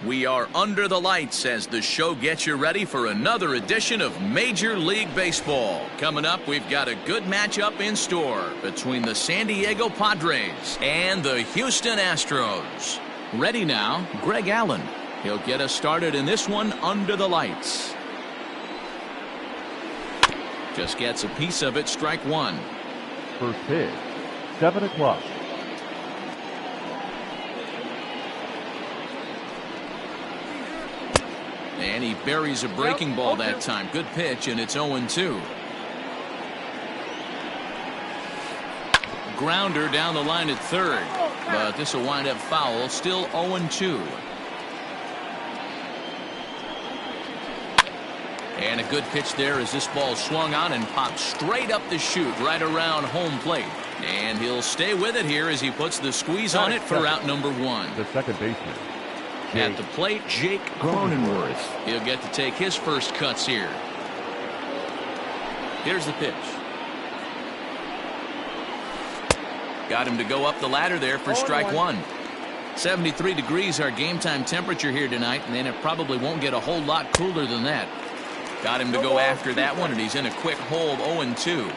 We are under the lights as the show gets you ready for another edition of Major League Baseball. Coming up, we've got a good matchup in store between the San Diego Padres and the Houston Astros. Ready now, Greg Allen. He'll get us started in this one under the lights. Just gets a piece of it, strike one. First pitch, 7 o'clock. And he buries a breaking ball that time. Good pitch, and it's 0-2. Grounder down the line at third, but this will wind up foul. Still 0-2. And a good pitch there as this ball swung on and popped straight up the chute right around home plate. And he'll stay with it here as he puts the squeeze on it for out number one. The second baseman. At the plate, Jake Cronenworth. He'll get to take his first cuts here. Here's the pitch. Got him to go up the ladder there for strike one. 73 degrees our game time temperature here tonight, and then it probably won't get a whole lot cooler than that. Got him to go after that one, and he's in a quick hold, 0-2.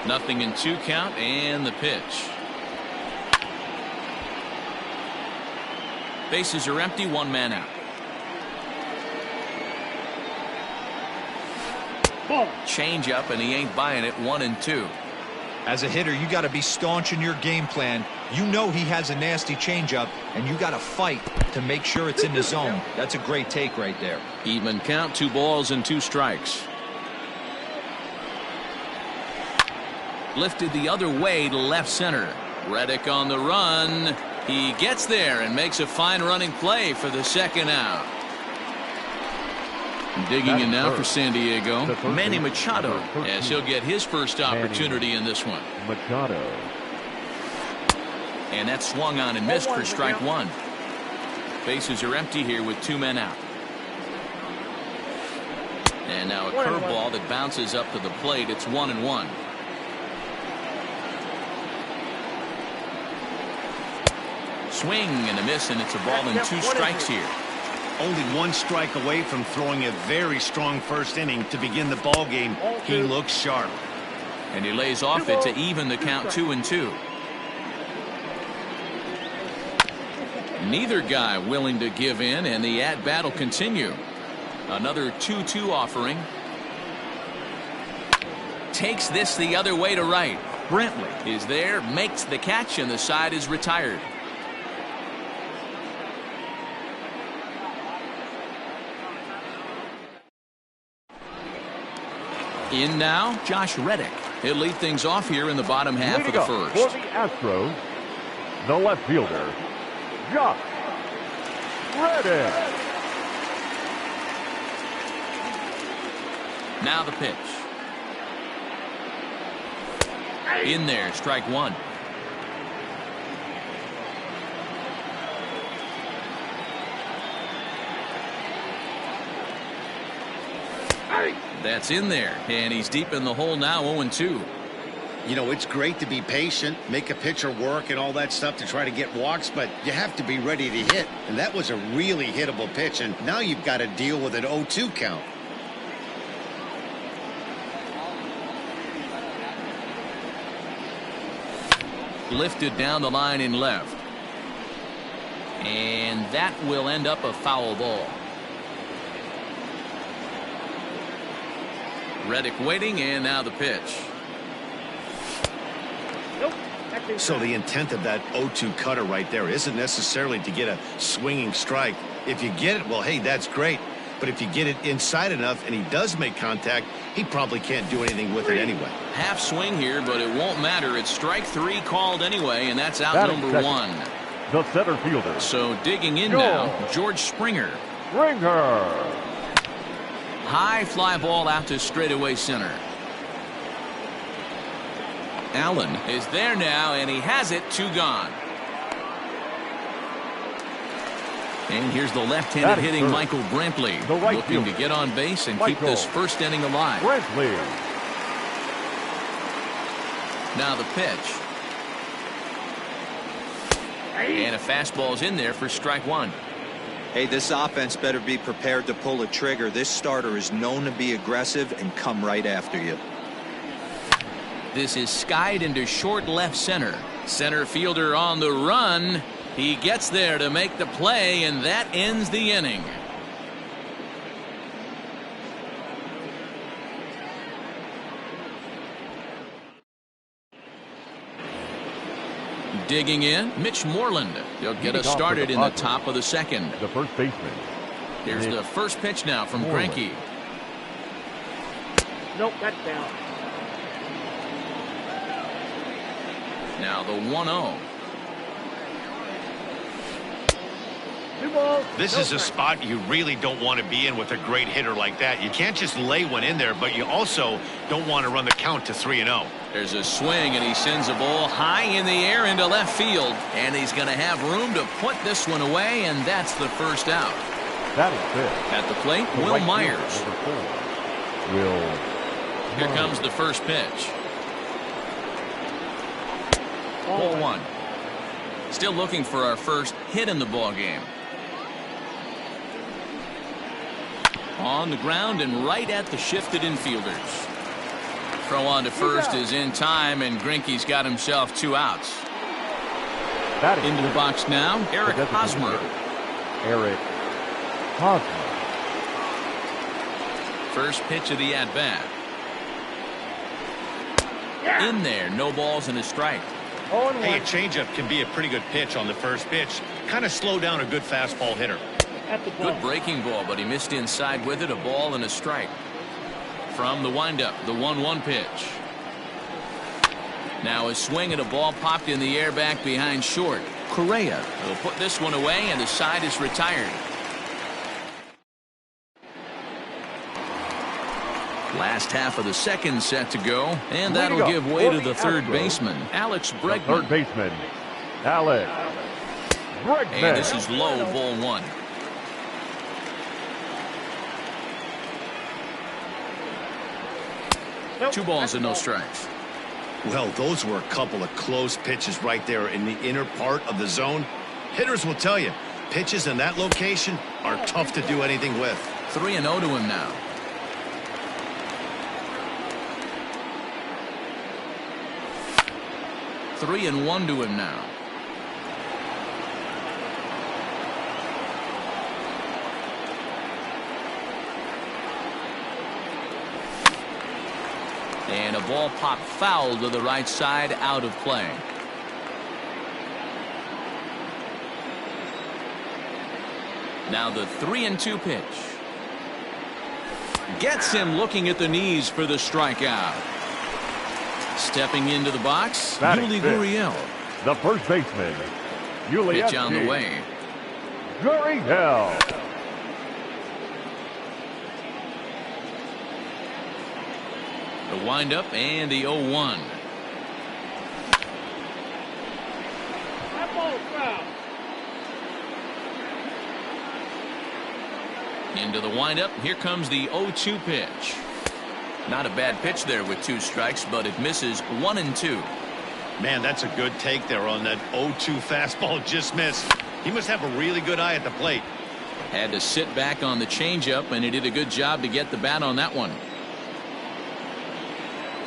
Nothing in 2 count, and the pitch. Bases are empty, 1 man out. Change up, and he ain't buying it, 1-2. As a hitter, you got to be staunch in your game plan. You know he has a nasty changeup, and you got to fight to make sure it's in the zone. That's a great take right there. Even count, 2 balls and 2 strikes. Lifted the other way to left center. Reddick on the run. He gets there and makes a fine running play for the second out. Digging in now for San Diego, Manny Machado, as he'll get his first opportunity in this one. Machado. And that swung on and missed for strike one. Bases are empty here with 2 men out. And now a curveball that bounces up to the plate. It's 1-1. Swing and a miss, and it's a ball and 2 strikes here. Only 1 strike away from throwing a very strong first inning to begin the ball game. He looks sharp. And he lays off it to even the count 2-2. Neither guy willing to give in, and the at-bat will continue. Another 2-2 offering. Takes this the other way to right. Brentley is there, makes the catch, and the side is retired. In now, Josh Reddick. He'll lead things off here in the bottom half of the first. For the Astros, the left fielder, Josh Reddick. Now the pitch. In there, strike one. That's in there, and he's deep in the hole now, 0-2. You know, it's great to be patient, make a pitcher work and all that stuff to try to get walks, but you have to be ready to hit. And that was a really hittable pitch, and now you've got to deal with an 0-2 count. Lifted down the line in left. And that will end up a foul ball. Reddick waiting, and now the pitch. So the intent of that 0-2 cutter right there isn't necessarily to get a swinging strike. If you get it, well, hey, that's great. But if you get it inside enough and he does make contact, he probably can't do anything with it anyway. Half swing here, but it won't matter. It's strike 3 called anyway, and that's out number 1. The center fielder. So digging in now, George Springer. High fly ball out to straightaway center. Allen is there now, and he has it, 2 gone. And here's the left-handed hitting Michael Brantley, looking to get on base and keep this first inning alive. Now the pitch. And a fastball's in there for strike one. Hey, this offense better be prepared to pull a trigger. This starter is known to be aggressive and come right after you. This is skied into short left center. Center fielder on the run. He gets there to make the play, and that ends the inning. Digging in, Mitch Moreland. He'll get us started in the top of the second. The first baseman. Here's the first pitch now from Greinke. Nope, that's down. Now the 1-0. This is a spot you really don't want to be in with a great hitter like that. You can't just lay one in there, but you also don't want to run the count to 3-0. There's a swing, and he sends a ball high in the air into left field. And he's going to have room to put this one away, and that's the first out. That is it. At the plate, Will Myers. Here comes the first pitch. Ball one. Still looking for our first hit in the ball game. On the ground and right at the shifted infielders. Throw on to first is in time, and Greinke's got himself 2 outs. Into the box now, Eric Hosmer. Eric Hosmer. First pitch of the at-bat. In there, no balls and a strike. Hey, a changeup can be a pretty good pitch on the first pitch. Kind of slow down a good fastball hitter. Good breaking ball, but he missed inside with it. A ball and a strike. From the windup, the 1-1 pitch. Now a swing and a ball popped in the air back behind short. Correa will put this one away, and the side is retired. Last half of the second set to go, and that'll give way to the third baseman, Alex Bregman. Third baseman, Alex Bregman. And this is low, ball one. Two balls and no strikes. Well, those were a couple of close pitches right there in the inner part of the zone. Hitters will tell you, pitches in that location are tough to do anything with. 3-0 to him now. Three and 1 to him now. And a ball popped foul to the right side, out of play. Now the 3-2 pitch. Gets him looking at the knees for the strikeout. Stepping into the box, Yuli Gurriel. The first baseman, Yuli. Pitch on the way. Gurriel. The windup and the 0-1. Into the windup. Here comes the 0-2 pitch. Not a bad pitch there with 2 strikes, but it misses 1-2. Man, that's a good take there on that 0-2 fastball. Just missed. He must have a really good eye at the plate. Had to sit back on the changeup, and he did a good job to get the bat on that one.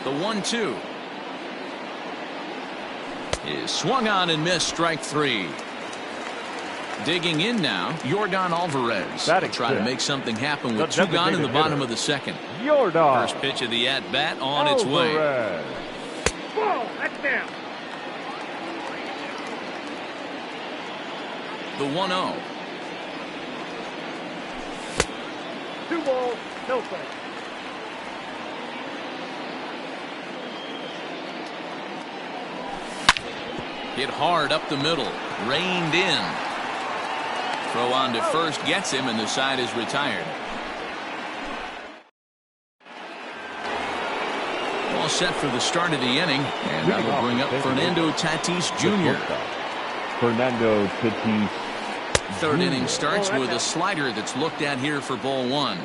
The 1-2 is swung on and missed, strike 3. Digging in now, Yordan Alvarez. Try to make something happen with 2 gone in the bottom of the second. Yordan. First pitch of the at-bat on its way. Ball, that's down. The 1-0. 2 balls, no strikes. Hit hard up the middle. Reined in. Throw on to first gets him, and the side is retired. All set for the start of the inning, and that will bring up Fernando Tatis Jr. Fernando Tatis. Third inning starts with a slider that's looked at here for ball 1.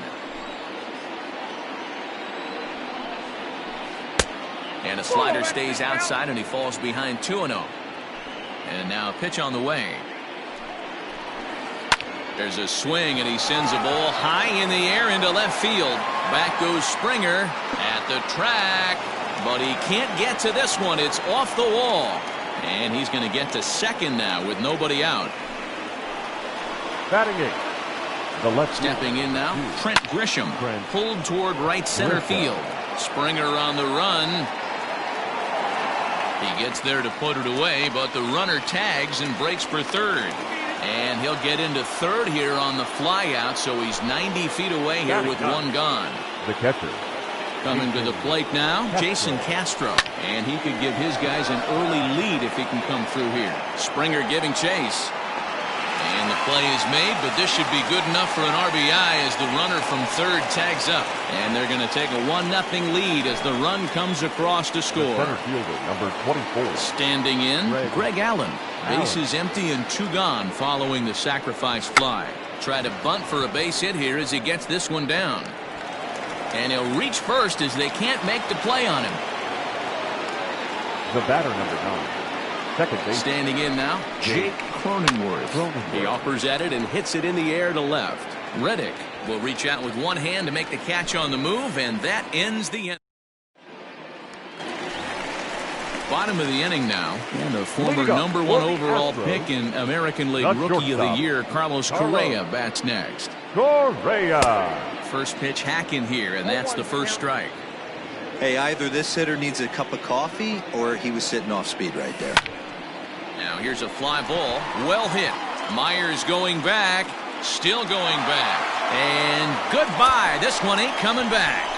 And a slider stays outside, and he falls behind 2-0. And now a pitch on the way. There's a swing, and he sends a ball high in the air into left field. Back goes Springer at the track, but he can't get to this one. It's off the wall, and he's going to get to second now with nobody out. Batting it. The left Stepping in now, Trent Grisham, pulled toward right center field. Springer on the run. He gets there to put it away, but the runner tags and breaks for third. And he'll get into third here on the flyout, so he's 90 feet away here with one gone. The catcher. Coming to the plate now, Jason Castro. And he could give his guys an early lead if he can come through here. Springer giving chase. And the play is made, but this should be good enough for an RBI as the runner from third tags up. And they're going to take a 1-0 lead as the run comes across to score. Center fielder, number 24. Standing in, Greg Allen. Bases empty and 2 gone following the sacrifice fly. Try to bunt for a base hit here as he gets this one down. And he'll reach first as they can't make the play on him. The batter, number 9. Second base. Standing in now, Jake Cronenworth. He offers at it and hits it in the air to left. Reddick will reach out with one hand to make the catch on the move, and that ends the inning. Bottom of the inning now, and the former number 1 overall pick in American League Rookie of the Year, Carlos Correa, bats next. Correa. First pitch hacking here, and that's the first strike. Hey, either this hitter needs a cup of coffee or he was sitting off speed right there. Now here's a fly ball, well hit. Myers going back, still going back, and goodbye. This one ain't coming back.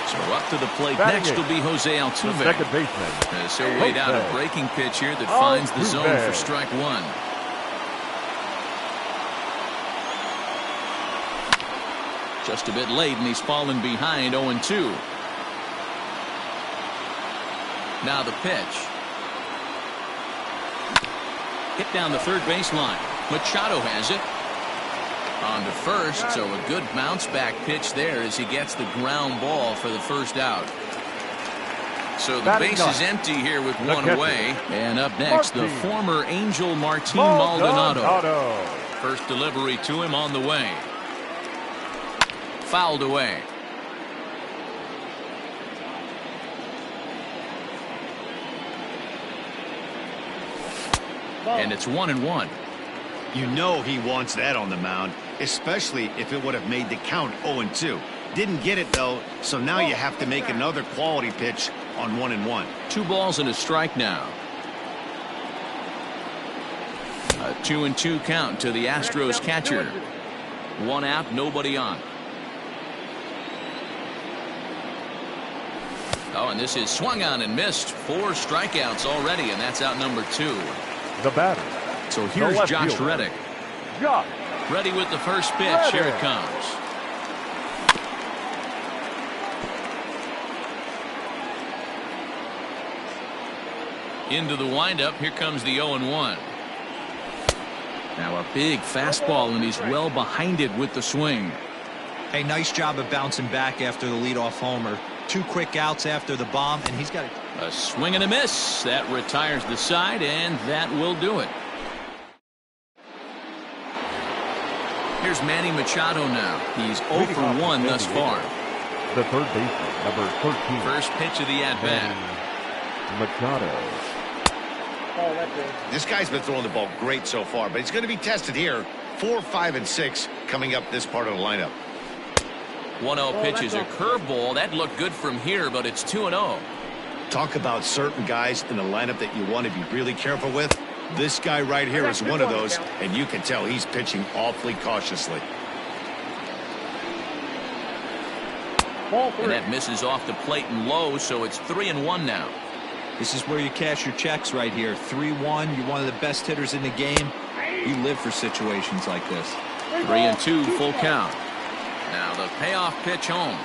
So up to the plate next will be Jose Altuve. Second baseman. As he'll wait out a breaking pitch here that finds the zone for strike 1. Just a bit late, and he's fallen behind 0-2. Now the pitch. Hit down the third baseline. Machado has it. On to first, so a good bounce back pitch there as he gets the ground ball for the first out. So the base is empty here with one away. And up next, the former Angel Martin Maldonado. First delivery to him on the way. Fouled away. And it's 1-1. You know he wants that on the mound, especially if it would have made the count 0-2. Didn't get it, though, so now you have to make another quality pitch on 1-1. 2 balls and a strike now. A 2-2 count to the Astros catcher. 1 out, nobody on. Oh, and this is swung on and missed. 4 strikeouts already, and that's out number 2. The batter. So here's Josh Reddick. Ready with the first pitch. Here it comes. Into the windup. Here comes the 0-1. Now a big fastball, and he's well behind it with the swing. Hey, nice job of bouncing back after the leadoff homer. 2 quick outs after the bomb, and he's got a swing and a miss. That retires the side, and that will do it. Here's Manny Machado now. He's 0 for 1 thus far. The third baseman, number 13. First pitch of the at-bat. Machado. This guy's been throwing the ball great so far, but he's going to be tested here. 4, 5, and 6 coming up this part of the lineup. 1-0 pitch is a curveball. That looked good from here, but it's 2-0. Talk about certain guys in the lineup that you want to be really careful with. This guy right here is one of those, and you can tell he's pitching awfully cautiously. And that misses off the plate and low, so it's 3-1 now. This is where you cash your checks right here. 3-1. You're one of the best hitters in the game. You live for situations like this. 3-2, full count. Now the payoff pitch home.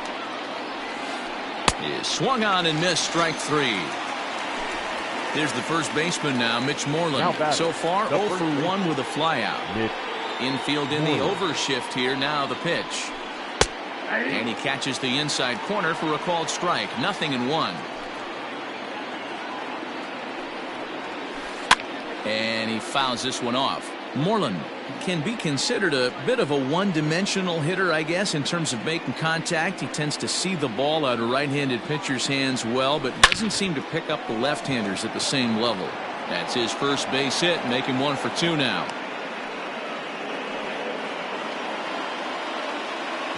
Is swung on and missed, strike 3. Here's the first baseman now, Mitch Moreland. So far, 0 for 1 with a flyout. Infield in the overshift here. Now the pitch. And he catches the inside corner for a called strike. 0-1. And he fouls this one off. Moreland can be considered a bit of a one-dimensional hitter, I guess, in terms of making contact. He tends to see the ball out of right-handed pitchers' hands well, but doesn't seem to pick up the left-handers at the same level. That's his first base hit, making 1 for 2 now.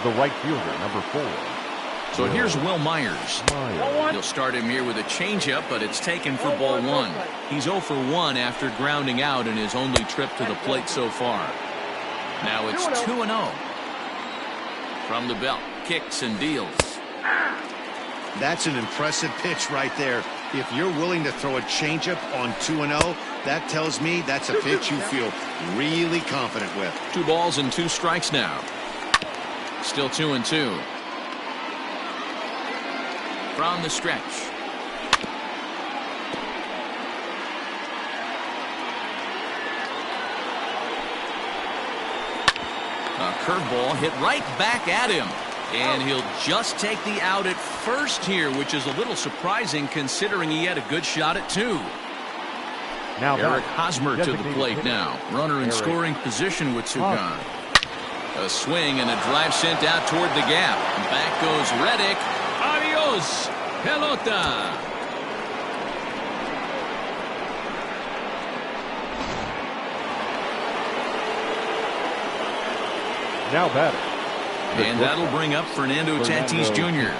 The right fielder, number 4. So here's Will Myers. He'll start him here with a changeup, but it's taken for ball 1. He's 0 for 1 after grounding out in his only trip to the plate so far. Now it's 2-0. From the belt, kicks and deals. That's an impressive pitch right there. If you're willing to throw a changeup on 2-0, that tells me that's a pitch you feel really confident with. 2 balls and 2 strikes now. Still 2-2. From the stretch. A curveball hit right back at him. And he'll just take the out at first here, which is a little surprising considering he had a good shot at 2. Now Eric Hosmer to the plate now. Runner in scoring position with 2 gone. A swing and a drive sent out toward the gap. Back goes Reddick. Adios, pelota. Now batter. And that'll bring up Fernando Tatis Jr.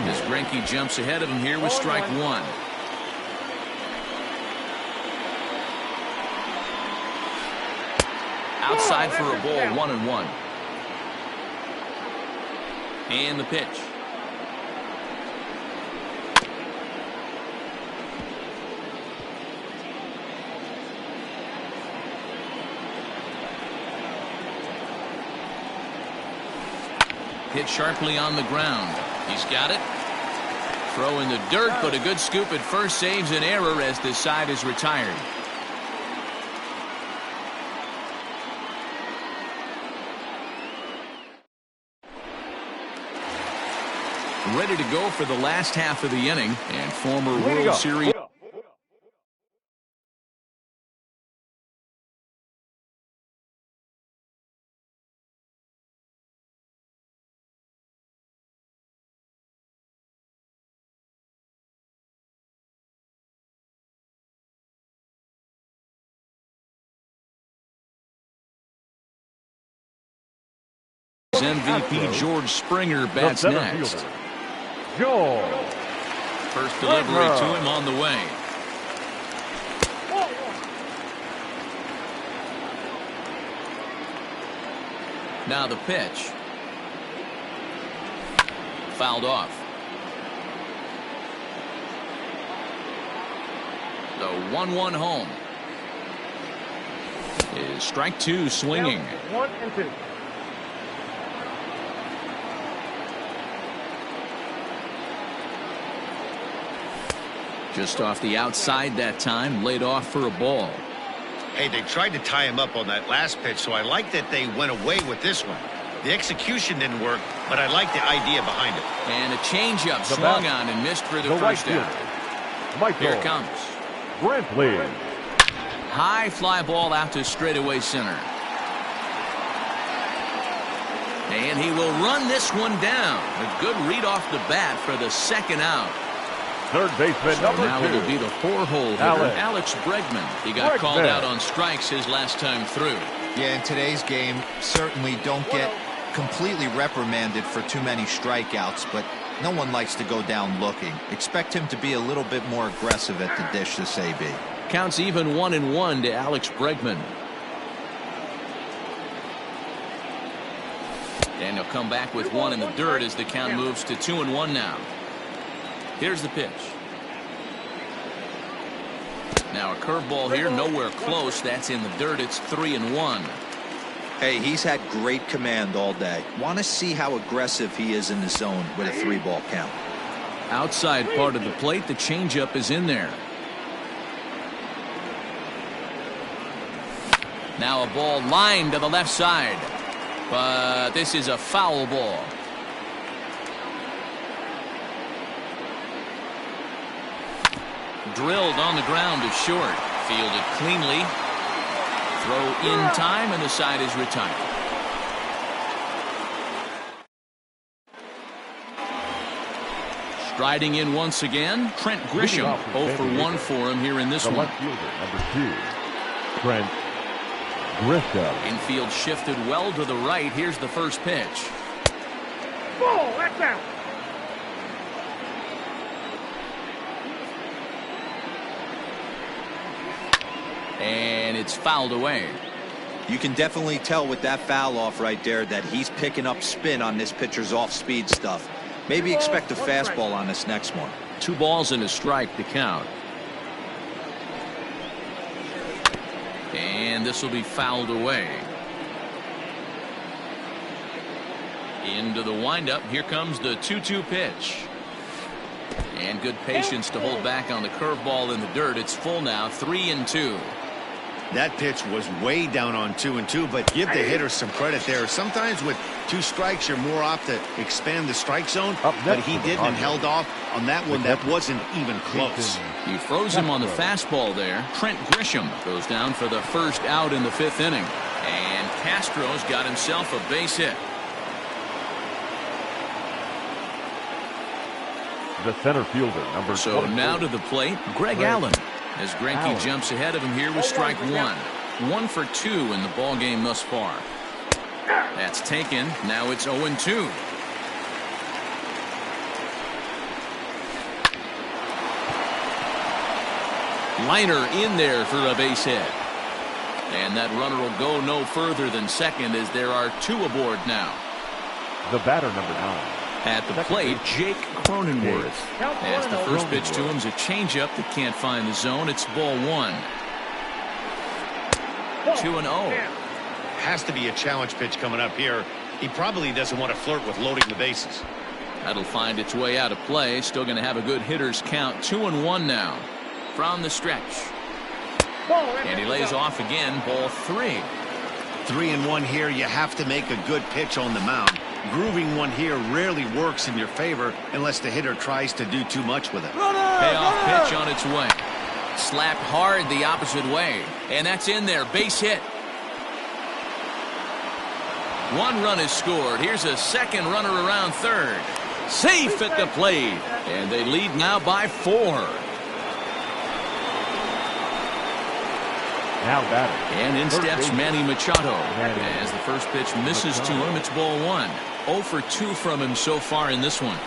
As Greinke jumps ahead of him here with strike 1. Outside for a ball, 1-1. And the pitch. Hit sharply on the ground. He's got it. Throw in the dirt, but a good scoop at first saves an error as this side is retired. Ready to go for the last half of the inning, and former World Series MVP George Springer bats next. First delivery to him on the way. Now the pitch. Fouled off. The 1-1 home. Is strike 2 swinging. 1-2. Just off the outside that time, laid off for a ball. Hey, they tried to tie him up on that last pitch, so I like that they went away with this one. The execution didn't work, but I like the idea behind it. And a changeup swung on and missed for the first out. Here it comes. Brentley. High fly ball out to straightaway center. And he will run this one down. A good read off the bat for the second out. Third baseman, number 2. Now it'll be the 4-hole hitter, Alex Bregman. He got called out on strikes his last time through. Yeah, in today's game, certainly don't get completely reprimanded for too many strikeouts, but no one likes to go down looking. Expect him to be a little bit more aggressive at the dish this AB. Counts even 1-1 to Alex Bregman. And he'll come back with 1 in the dirt as the count moves to 2-1 now. Here's the pitch. Now a curveball here, nowhere close. That's in the dirt. It's 3-1. Hey, he's had great command all day. Want to see how aggressive he is in the zone with a 3-ball count. Outside part of the plate, the changeup is in there. Now a ball lined to the left side. But this is a foul ball. Drilled on the ground to short. Fielded cleanly. Throw in time, and the side is retired. Striding in once again, Trent Grisham. 0 for 1 for him here in this one. Left fielder, number 2, Trent Grisham. Infield shifted well to the right. Here's the first pitch. Ball, that's out. And it's fouled away. You can definitely tell with that foul off right there that he's picking up spin on this pitcher's off-speed stuff. Maybe expect a fastball on this next one. 2 balls and a strike to count. And this will be fouled away. Into the windup. Here comes the 2-2 pitch. And good patience to hold back on the curveball in the dirt. It's full now, 3-2. That pitch was way down on 2-2, but give the hitter some credit there. Sometimes with 2 strikes, you're more apt to expand the strike zone, but he didn't and held off on that one. That wasn't even close. He froze him on the fastball there. Trent Grisham goes down for the first out in the 5th inning. And Castro's got himself a base hit. The center fielder, number 24. So now to the plate, Greg Allen. As Greinke jumps ahead of him here with strike 1. 1 for 2 in the ball game thus far. That's taken. Now it's 0-2. Liner in there for a base hit. And that runner will go no further than second as there are 2 aboard now. The batter, number 9. At the plate, Jake Cronenworth. As the first pitch to him is a changeup that can't find the zone. It's ball 1. 2-0. Has to be a challenge pitch coming up here. He probably doesn't want to flirt with loading the bases. That'll find its way out of play. Still going to have a good hitter's count. 2-1 now from the stretch. And he lays off again. Ball 3. 3-1 here. You have to make a good pitch on the mound. Grooving one here rarely works in your favor unless the hitter tries to do too much with it. Payoff pitch on its way. Slapped hard the opposite way. And that's in there. Base hit. 1 run is scored. Here's a second runner around third. Safe at the plate. And they lead now by 4. Now batting. And in steps Manny Machado. As the first pitch misses to him, it's ball 1. 0 for 2 from him so far in this one.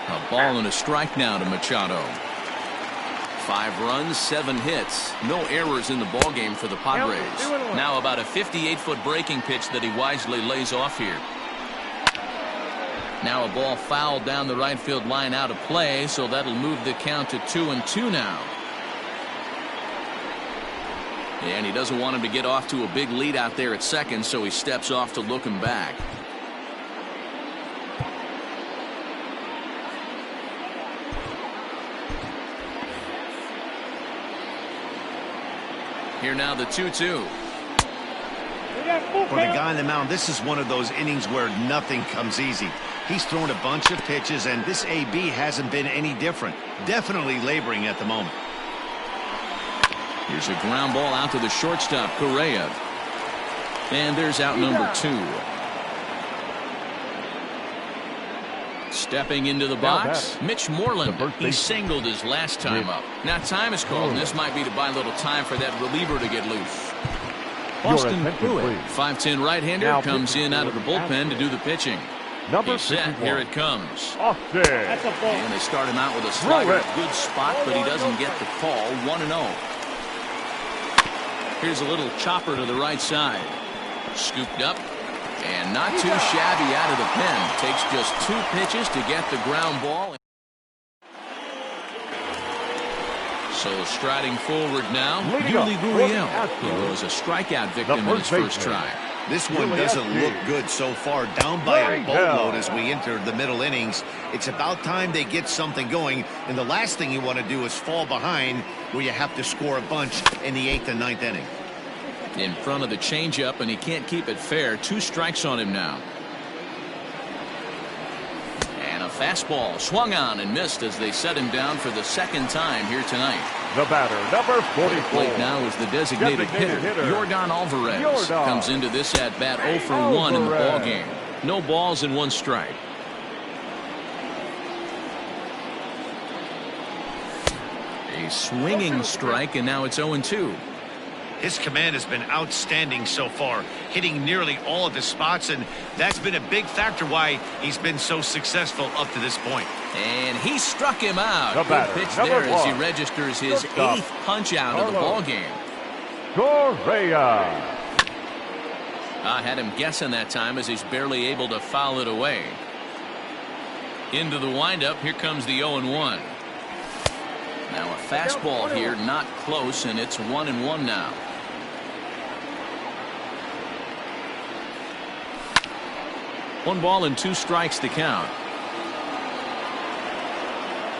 A ball and a strike now to Machado. 5 runs, 7 hits. No errors in the ballgame for the Padres. Now about a 58-foot breaking pitch that he wisely lays off here. Now a ball fouled down the right field line out of play, so that'll move the count to 2-2 now. And he doesn't want him to get off to a big lead out there at second, so he steps off to look him back. Here now the 2-2. For the guy on the mound, this is one of those innings where nothing comes easy. He's thrown a bunch of pitches, and this AB hasn't been any different. Definitely laboring at the moment. Here's a ground ball out to the shortstop, Correa. And there's out number 2. Stepping into the box, Mitch Moreland. He singled his last time up. Now time is called, and this might be to buy a little time for that reliever to get loose. Austin Pruitt, 5'10" right-hander, comes in out of the bullpen to do the pitching. He's set. Here it comes. And they start him out with a slider. Good spot, but he doesn't get the call. 1-0. Here's a little chopper to the right side. Scooped up. And not too shabby out of the pen. Takes just 2 pitches to get the ground ball. So striding forward now, Yuli Gurriel. He was a strikeout victim in his first try. This one doesn't look good so far. Down by a boatload as we enter the middle innings. It's about time they get something going. And the last thing you want to do is fall behind where you have to score a bunch in the 8th and 9th inning. In front of the changeup, and he can't keep it fair. 2 strikes on him now. And a Fastball swung on and missed as they set him down for the second time here tonight. The batter, number 44. Plate now is the designated hitter. Yordan Alvarez comes into this at bat 0 for 1 in the ball game. No balls and 1 strike. A swinging strike, and now it's 0-2. His command has been outstanding so far, hitting nearly all of his spots, and that's been a big factor why he's been so successful up to this point. And he struck him out. The batter, Good pitch number there as he 1. registers his Shortstop. 8th punch out of the ball game. GTORRIOUS. I had him guessing that time as he's barely able to foul it away. Into the windup, here comes the 0-1. Now a fastball here, not close, and it's 1-1 now. One ball and 2 strikes to count.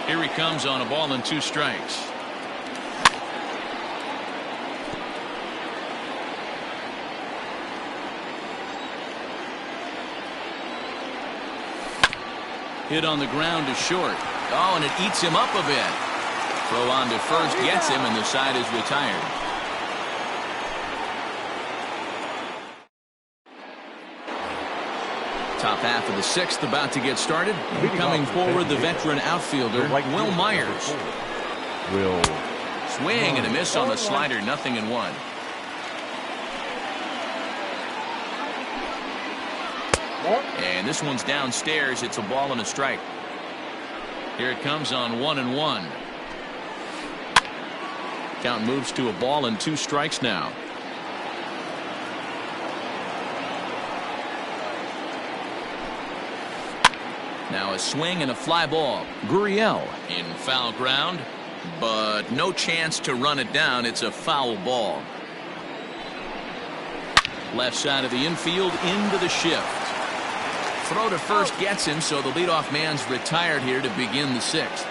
Here he comes on a ball and 2 strikes. Hit on the ground to short. Oh, and it eats him up a bit. Throw on to first gets him, and the side is retired. Top half of the 6th about to get started. Coming forward, the veteran outfielder, Will Myers. Will. Swing and a miss on the slider, 0-1. And this one's downstairs. It's a ball and a strike. Here it comes on 1-1. Count moves to a ball and 2 strikes now. Now a swing and a fly ball. Gurriel in foul ground, but no chance to run it down. It's a foul ball. Left side of the infield into the shift. Throw to first gets him, so the leadoff man's retired here to begin the 6th.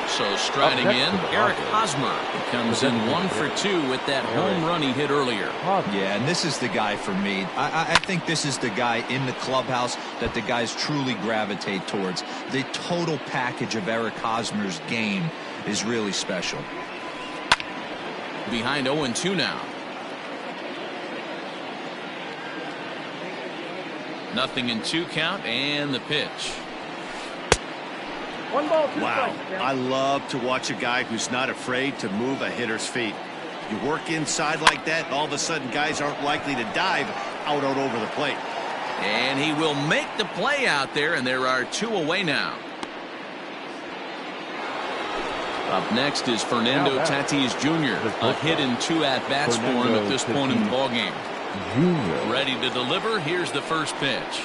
So striding in, Eric Hosmer comes in 1 for 2 with that home run he hit earlier. Yeah, and this is the guy for me. I think this is the guy in the clubhouse that the guys truly gravitate towards. The total package of Eric Hosmer's game is really special. Behind 0-2 now. 0-2 count, and the pitch. 1 ball, 2 Wow, strikes. I love to watch a guy who's not afraid to move a hitter's feet. You work inside like that, and all of a sudden guys aren't likely to dive out over the plate. And he will make the play out there, and there are 2 away now. Up next is Fernando Tatis Jr. A hit in 2 at-bats for him at this point in the ballgame. Ready to deliver. Here's the first pitch.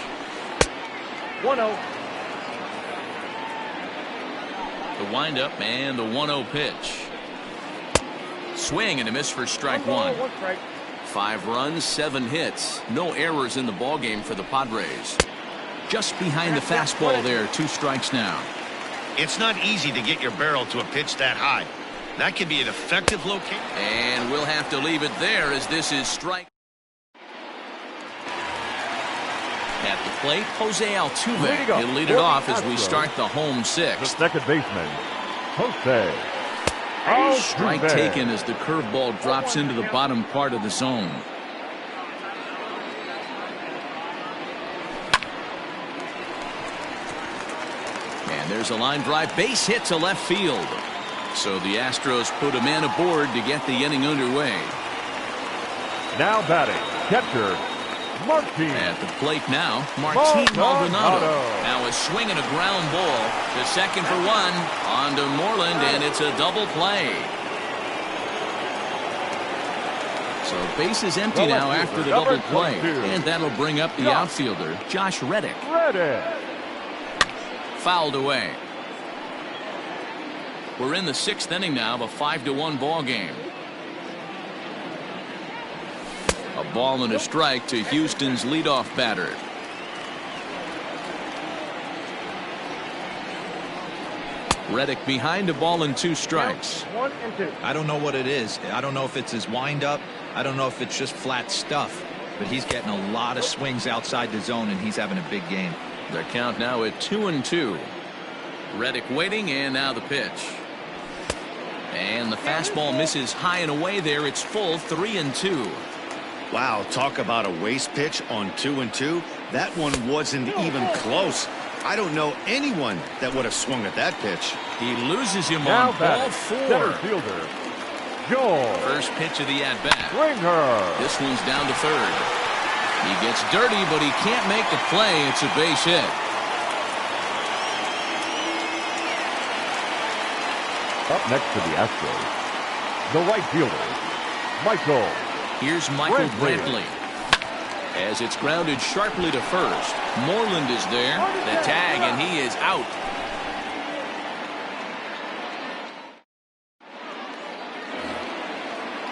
1-0. The windup and the 1-0 pitch. Swing and a miss for strike 1. 1 strike. 5 runs, 7 hits. No errors in the ballgame for the Padres. Just behind the fastball there. 2 strikes now. It's not easy to get your barrel to a pitch that high. That can be an effective location. And we'll have to leave it there as this is strike. At the plate, Jose Altuve. He'll lead it off as we start the home 6th. The second baseman, Jose Strike Altuve. taken as the curveball drops into the bottom part of the zone. And there's a line drive base hit to left field. So the Astros put a man aboard to get the inning underway. Now batting, catcher, Martin. At the plate now, Martin Maldonado. Maldonado. Now a swing and a ground ball to second for 1. On to Moreland, and it's a double play. So base is empty now after the double play. And that'll bring up the outfielder, Josh Reddick. Fouled away. We're in the 6th inning now of a 5-1 ball game. A ball and a strike to Houston's leadoff batter. Reddick behind a ball and 2 strikes. 1 and 2. I don't know what it is. I don't know if it's his windup. I don't know if it's just flat stuff. But he's getting a lot of swings outside the zone, and he's having a big game. The count now at 2-2. Reddick waiting, and now the pitch. And the fastball misses high and away there. It's full 3-2. Wow, talk about a waste pitch on 2-2. That one wasn't even close. I don't know anyone that would have swung at that pitch. He loses him Now on ball batting, 4. center fielder, Joel First pitch of the at-bat. Springer. This one's down to third. He gets dirty, but he can't make the play. It's a base hit. Up next to the Astros, the right fielder, Michael. Here's Michael Brantley. Brantley. As it's grounded sharply to first. Moreland is there. The tag, and he is out.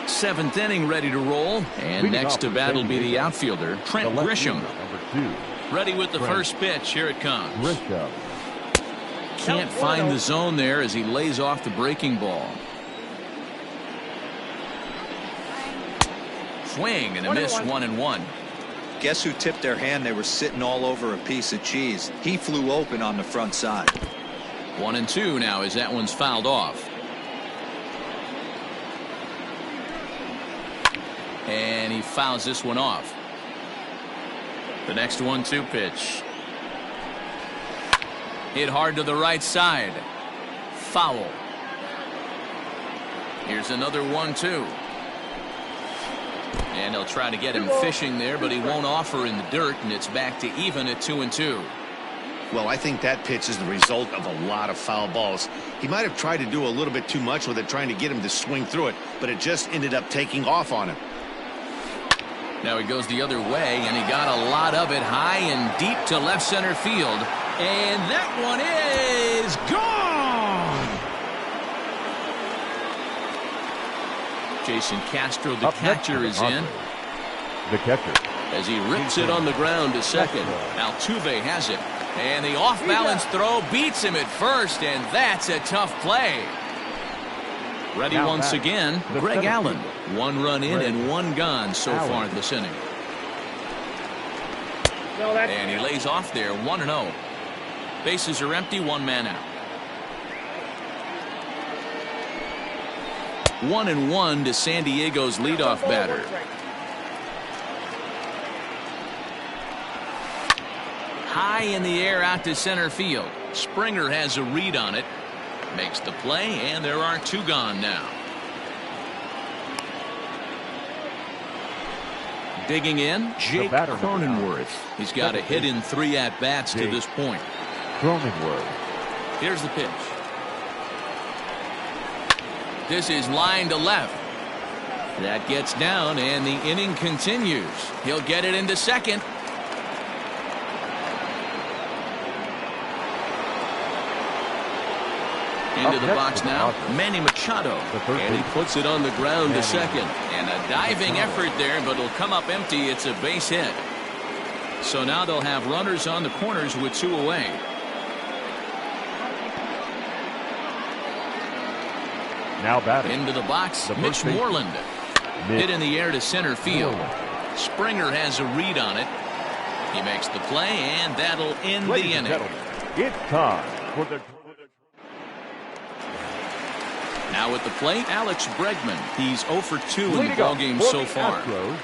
Seventh inning ready to roll. And Leading next off to the bat will San be the Diego, outfielder, Trent the left Grisham. fielder, number 2. Ready with the Trent first pitch. Here it comes. Grisham. Can't find the zone there as he lays off the breaking ball. Swing and a miss, 1-1. Guess who tipped their hand? They were sitting all over a piece of cheese. He flew open on the front side. 1-2 now as that one's fouled off. And he fouls this one off. The next 1-2 pitch. Hit hard to the right side. Foul. Here's another 1-2. And they'll try to get him fishing there, but he won't offer in the dirt, and it's back to even at 2-2. Well, I think that pitch is the result of a lot of foul balls. He might have tried to do a little bit too much with it, trying to get him to swing through it, but it just ended up taking off on him. Now he goes the other way, and he got a lot of it high and deep to left center field. And that one is gone! Jason Castro, the Up next catcher, to the is in. The catcher. As he rips it on the ground to second. Altuve has it. And the off-balance throw beats him at first, and that's a tough play. Ready Now once back, again, the Greg center Allen. fielder. 1 run in Greg and 1 gone so Allen. far this inning. No, that's And he lays off there, 1-0. Bases are empty, 1 man out. 1-1 to San Diego's leadoff batter. High in the air out to center field. Springer has a read on it. Makes the play, and there are 2 gone now. Digging in, Jake batter. Cronenworth. He's got a hit in 3 at-bats to this point. Cronenworth. Here's the pitch. This is line to left. That gets down, and the inning continues. He'll get it into second. Into the box now, Manny Machado. And he puts it on the ground to second. And a diving effort there, but it'll come up empty. It's a base hit. So now they'll have runners on the corners with 2 away. Now batting. Into the box, The Mitch first baseman. Moreland. Hit in the air to center field. Springer has a read on it. He makes the play, and that'll end the Ladies and inning. gentlemen, it's time for the... Now at the plate, Alex Bregman. He's 0 for 2 in the Leading up ballgame for so the far. Astros,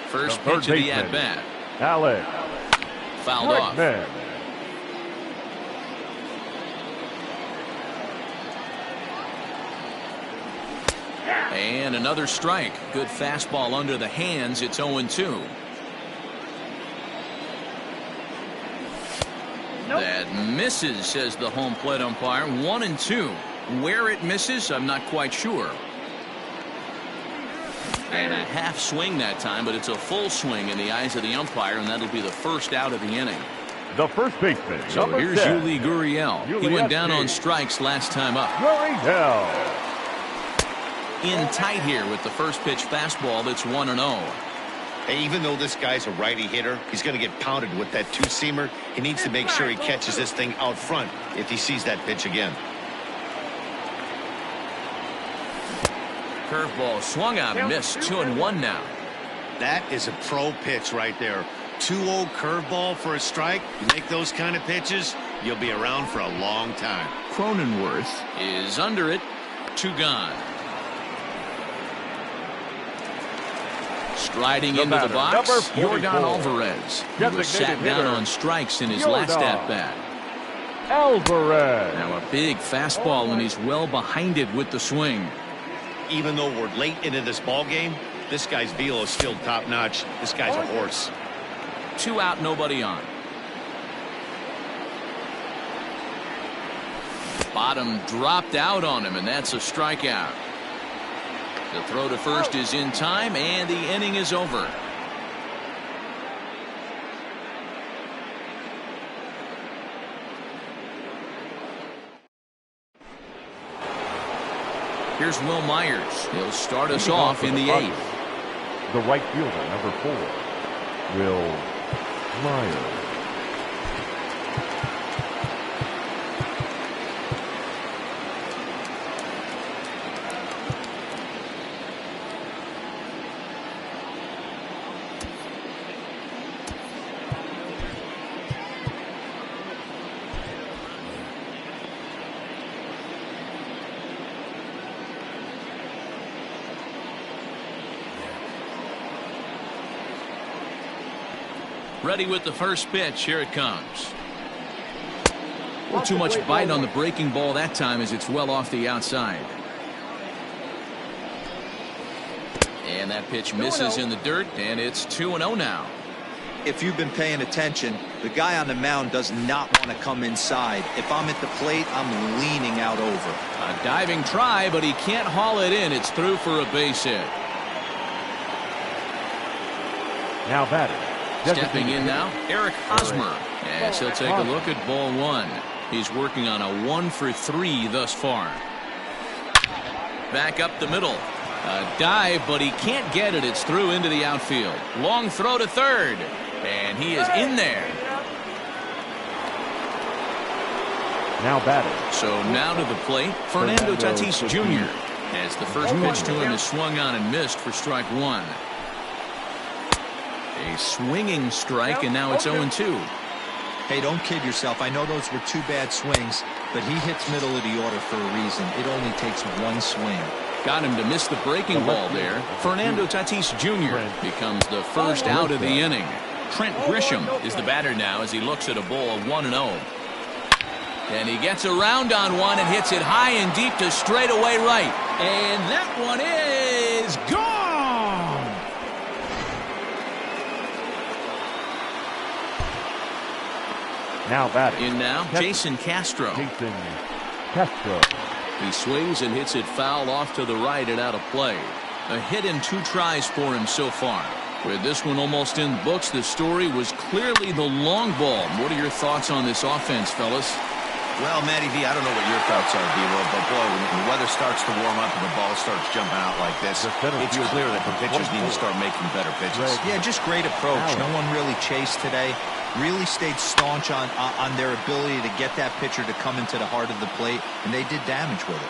First the third pitch of the baseman, at-bat. Alex Fouled off. Bregman. And another strike. Good fastball under the hands. It's 0-2. That misses, says the home plate umpire. 1-2. Where it misses, I'm not quite sure. And a half swing that time, but it's a full swing in the eyes of the umpire, and that'll be the first out of the inning. The first baseman, So number here's 10, Yuli Gurriel. He went down on strikes last time up. Gurriel. In tight here with the first pitch fastball that's 1-0. Hey, even though this guy's a righty hitter, he's going to get pounded with that 2-seamer. He needs to make sure he catches this thing out front if he sees that pitch again. Curveball swung out and missed. 2-1 now. That is a pro pitch right there. 2-0 curveball for a strike. You make those kind of pitches, you'll be around for a long time. Cronenworth is under it. 2 gone. Striding into the box, Yordan Alvarez. He was sat down on strikes in his last at-bat. Alvarez. Now a big fastball, and he's well behind it with the swing. Even though we're late into this ball game, this guy's velo is still top-notch. This guy's a horse. 2 out, nobody on. Bottom dropped out on him, and that's a strikeout. The throw to first is in time, and the inning is over. Here's Will Myers. He'll start us off in the 8th. The right fielder, number 4, Will Myers. Ready with the first pitch. Here it comes. Well, too much bite on the breaking ball that time as it's well off the outside. And that pitch misses in the dirt, and it's 2-0 now. If you've been paying attention, the guy on the mound does not want to come inside. If I'm at the plate, I'm leaning out over. A diving try, but he can't haul it in. It's through for a base hit. Now batting. Stepping in now, Eric Hosmer. As he'll take a look at ball 1. He's working on a 1 for 3 thus far. Back up the middle. A dive, but he can't get it. It's through into the outfield. Long throw to third. And he is in there. Now batting. So now to the plate, Fernando Tatis Jr. As the first pitch to him is swung on and missed for strike 1. A swinging strike, and now it's 0-2. Hey, don't kid yourself. I know those were 2 bad swings, but he hits middle of the order for a reason. It only takes 1 swing. Got him to miss the breaking ball there. Fernando Tatis Jr. becomes the first out of the inning. Trent Grisham is the batter now as he looks at a ball of 1-0. And he gets around on one and hits it high and deep to straightaway right. And that one is gone. Now batting. In now, Jason Castro. He swings and hits it foul off to the right and out of play. A hit in 2 tries for him so far. With this one almost in the books, the story was clearly the long ball. What are your thoughts on this offense, fellas? Well, Matty V, I don't know what your thoughts are, D-Roll, but boy, when the weather starts to warm up and the ball starts jumping out like this, it's clear that the pitchers need to start making better pitches. Yeah, just great approach. No one really chased today. Really stayed staunch on their ability to get that pitcher to come into the heart of the plate, and they did damage with it.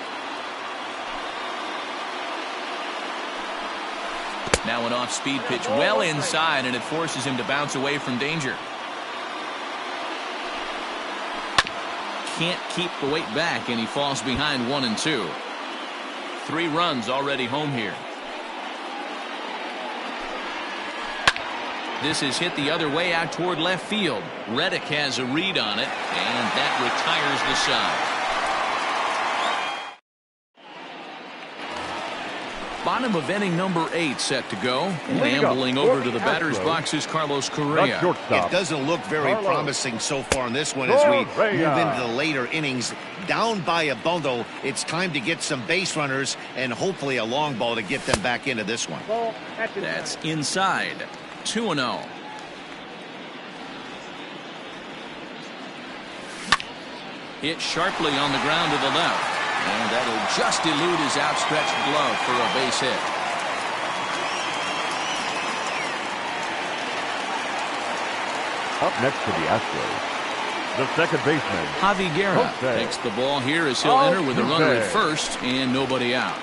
Now an off-speed pitch well inside, and it forces him to bounce away from danger. Can't keep the weight back, and he falls behind 1-2. 3 runs already home here. This is hit the other way out toward left field. Reddick has a read on it, and that retires the side. Bottom of inning number 8 set to go. And ambling over to the batter's box is Carlos Correa. It doesn't look very promising so far in this one as we move into the later innings. Down by a bundle, it's time to get some base runners and hopefully a long ball to get them back into this one. That's inside. 2-0. Hit sharply on the ground to the left. And that'll just elude his outstretched glove for a base hit. Up next to the Astros, the second baseman, Javi Guerra takes the ball here as he'll enter with a runner at first and nobody out.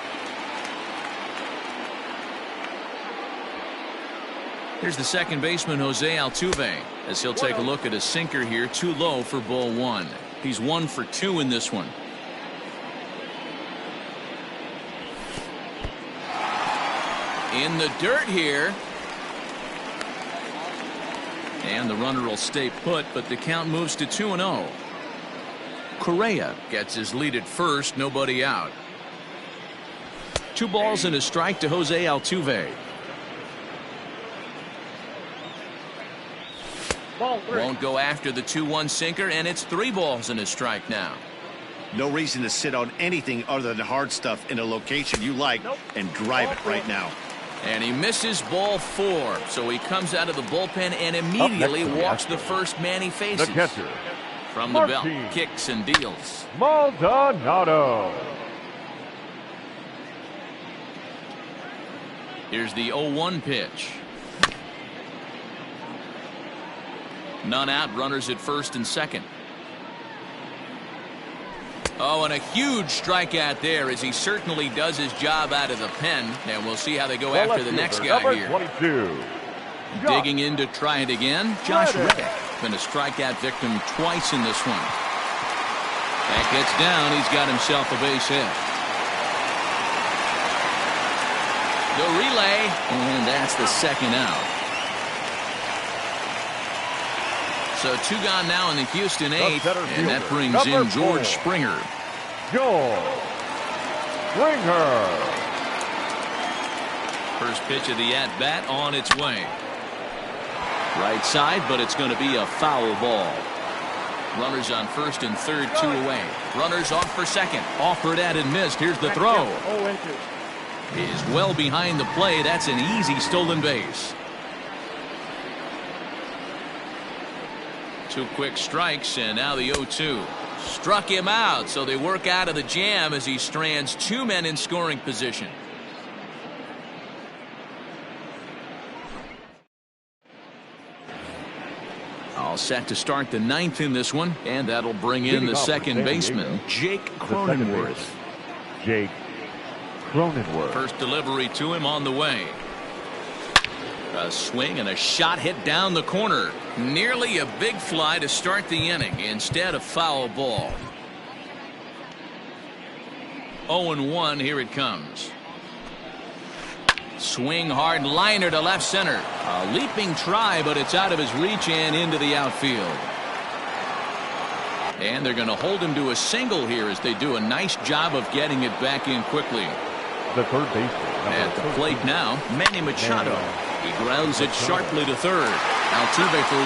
Here's the second baseman, Jose Altuve, as he'll take a look at a sinker here, too low for ball one. He's 1 for 2 in this one. In the dirt here. And the runner will stay put, but the count moves to 2-0. Correa gets his lead at first, nobody out. 2 balls and a strike to Jose Altuve. Won't go after the 2-1 sinker, and it's 3 balls and a strike now. No reason to sit on anything other than hard stuff in a location you like and drive it right now. And he misses ball 4, so he comes out of the bullpen and immediately walks the first man he faces. The catcher. From the belt, kicks and deals. Maldonado. Here's the 0-1 pitch. None out, runners at first and second. Oh, and a huge strikeout there as he certainly does his job out of the pen. And we'll see how they go after the next guy here. 22. Digging in to try it again, Josh Reddick. Been a strikeout victim twice in this one. That gets down. He's got himself a base hit. The relay, and that's the second out. So 2 gone now in the Houston 8th, and that brings in George Springer. George Springer. First pitch of the at-bat on its way. Right side, but it's going to be a foul ball. Runners on first and third, 2 away. Runners off for second. Offered at and missed. Here's the throw. Is well behind the play. That's an easy stolen base. 2 quick strikes, and now the 0-2. Struck him out, so they work out of the jam as he strands 2 men in scoring position. All set to start the 9th in this one, and that'll bring in the second baseman, Jake Cronenworth. Jake Cronenworth. First delivery to him on the way. A swing and a shot hit down the corner. Nearly a big fly to start the inning. Instead, a foul ball. 0-1, here it comes. Swing hard liner to left center. A leaping try, but it's out of his reach and into the outfield. And they're going to hold him to a single here as they do a nice job of getting it back in quickly. The third baseman. At the plate now, Manny Machado. He grounds it sharply to third. Altuve for 1.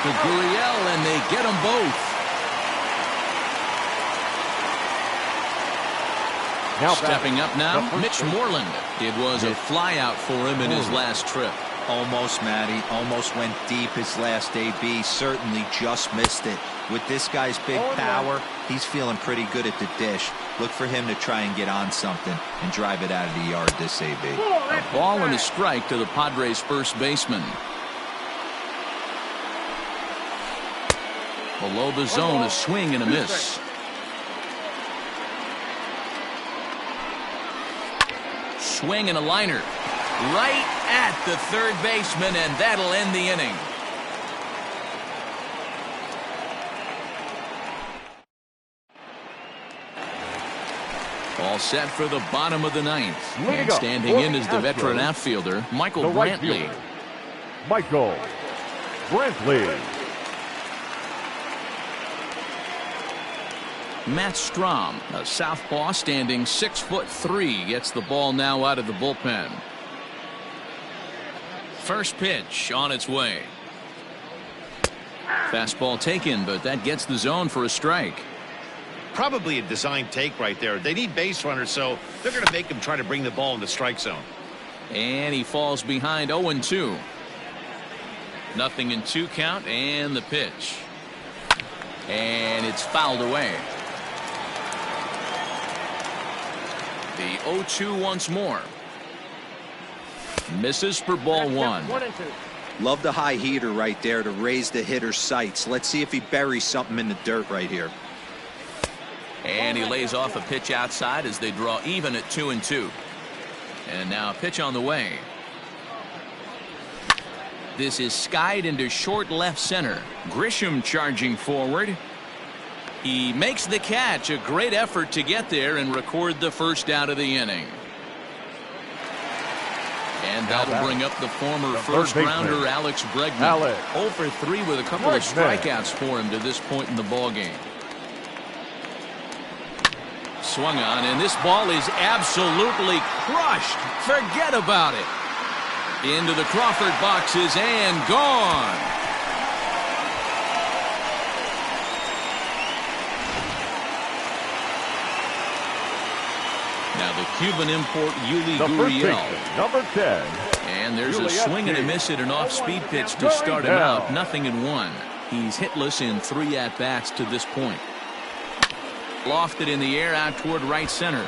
To Gurriel, and they get them both. Now stepping up now, Mitch Moreland. It was a fly out for him in his last trip. Almost, Matty. Almost went deep his last AB. Certainly just missed it. With this guy's big power, he's feeling pretty good at the dish. Look for him to try and get on something and drive it out of the yard this AB. A ball and a strike to the Padres' first baseman. Below the zone, a swing and a miss. Swing and a liner. Right at the third baseman, and that'll end the inning. All set for the bottom of the 9th. And standing in is the veteran outfielder, Michael Brantley. Michael Brantley. Matt Strom, a southpaw standing 6'3", gets the ball now out of the bullpen. First pitch on its way. Fastball taken, but that gets the zone for a strike. Probably a design take right there. They need base runners, so they're going to make him try to bring the ball in the strike zone. And he falls behind 0-2. Nothing in 2 count, and the pitch. And it's fouled away. The 0-2 once more. Misses for ball 1. Love the high heater right there to raise the hitter's sights. Let's see if he buries something in the dirt right here. And he lays off a pitch outside as they draw even at 2-2. And now a pitch on the way. This is skied into short left center. Grisham charging forward. He makes the catch. A great effort to get there and record the first out of the inning. And that'll bring up the former first-rounder Alex Bregman. 0 for 3 with a couple of strikeouts for him to this point in the ballgame. Swung on, and this ball is absolutely crushed. Forget about it. Into the Crawford boxes and gone. Now the Cuban import Yuli Gurriel. Number 10. And there's a swing and a miss at an off-speed pitch to start him out. 0-1. He's hitless in 3 at-bats to this point. Lofted in the air out toward right center.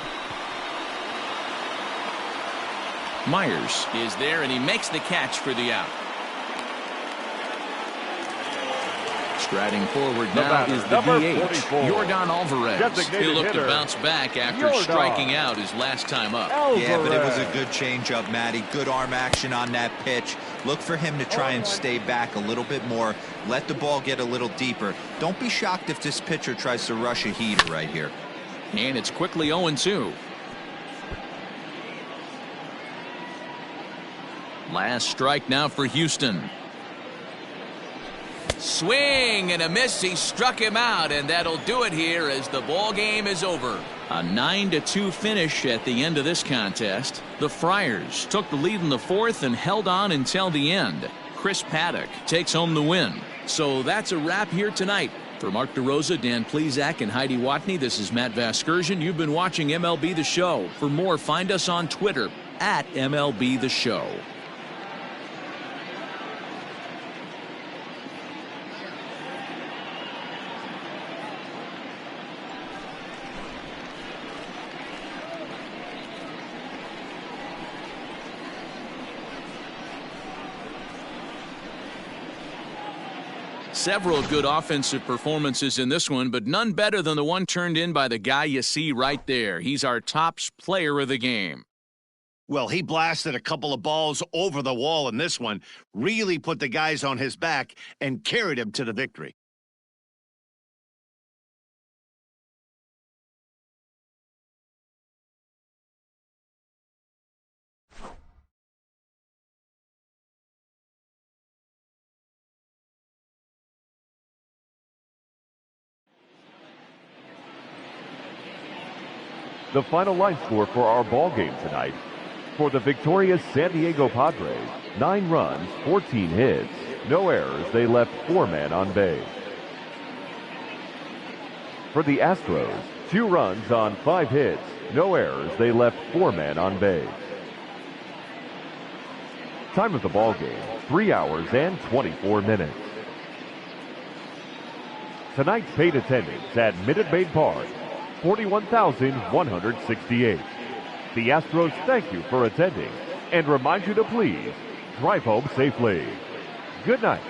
Myers is there, and he makes the catch for the out. Striding forward now is the DH, Yordan Alvarez. He'll look to bounce back after striking out his last time up. Yeah, but it was a good changeup, Matty. Good arm action on that pitch. Look for him to try and stay back a little bit more. Let the ball get a little deeper. Don't be shocked if this pitcher tries to rush a heater right here. And it's quickly 0-2. Last strike now for Houston. Swing and a miss. He struck him out, and that'll do it here as the ball game is over. A 9-2 finish at the end of this contest. The Friars took the lead in the 4th and held on until the end. Chris Paddock takes home the win. So that's a wrap here tonight. For Mark DeRosa, Dan Plesac, and Heidi Watney, this is Matt Vasgersian. You've been watching MLB The Show. For more, find us on Twitter at MLB The Show. Several good offensive performances in this one, but none better than the one turned in by the guy you see right there. He's our top player of the game. Well, he blasted a couple of balls over the wall in this one, really put the guys on his back and carried him to the victory. The final line score for our ball game tonight. For the victorious San Diego Padres, 9 runs, 14 hits, no errors. They left 4 men on base. For the Astros, 2 runs on 5 hits, no errors. They left 4 men on base. Time of the ball game, 3 hours and 24 minutes. Tonight's paid attendance at Minute Maid Park, 41,168. The Astros thank you for attending and remind you to please drive home safely. Good night.